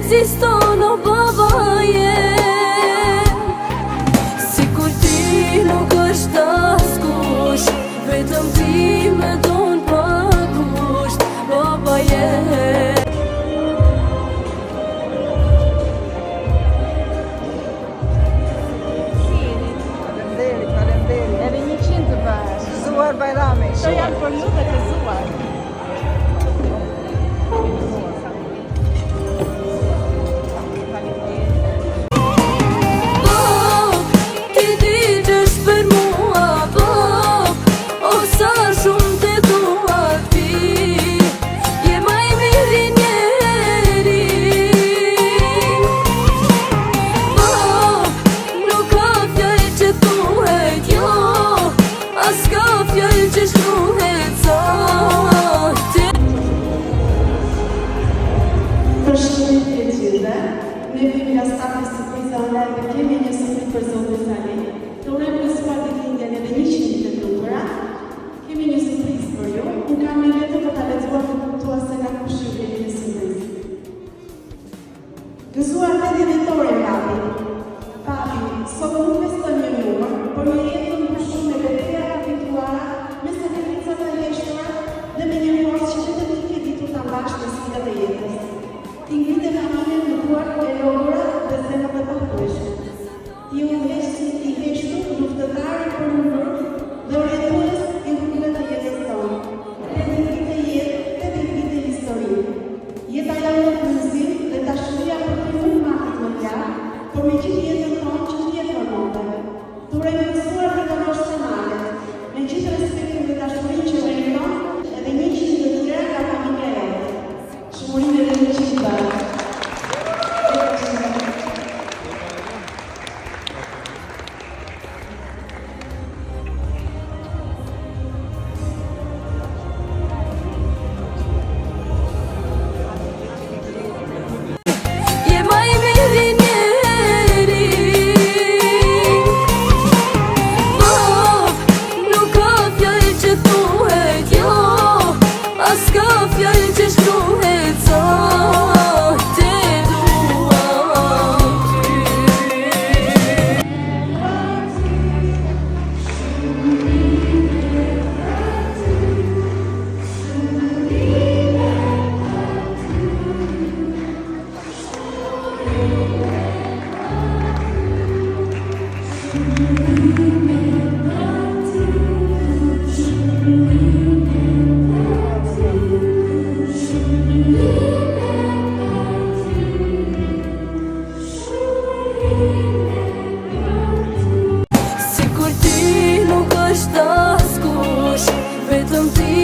ekziston o babaje. Sikur ti nuk është askush, vetëm ti me don pa kusht, babaje. Edhe 100 të bash. Gëzuar Bajrami. Këto janë për ju dhe gëzuar. Përshëndetje të gjithëve, ne vim nga stafi surpriza online dhe kemi një surprizë për zotin Sali. Të urojmë gëzuar ditëlindjen edhe 100 të lumtura. Kemi një surprizë për ju. Unë kam një letër për ta lexuar të kuptuese nga kush ju kemi një surprizë. Gëzuar 8 dhjetori papi. Papi, sot nuk feston një numër, por një jetë të mbushur me betejë kapituara, me sakrifica të leshtura dhe me një forcë që vetëm ti ke ditur ta mbash në sfidat e jetës. Ti ngritë familjen në duart e logura dhe zemrat e pahueshme. Ti u heshtur luftëtare për numër dhe urrëtues i rrugëve të jetës tonë. Te ngritë jetë, te ngritë histori. Jeta jonë në mëzim dhe dashuria për ty nuk matet më larg, por me gjithë jetën tonë që ti e formonte. Të urojmë gëzuar për të profesionalet, me gjithë respektin dhe dashurinë që meriton, edhe 100 të tjera nga familja jote. Shmurinë edhe 100 bashkë. Sikur ti nuk është askush, vetëm ti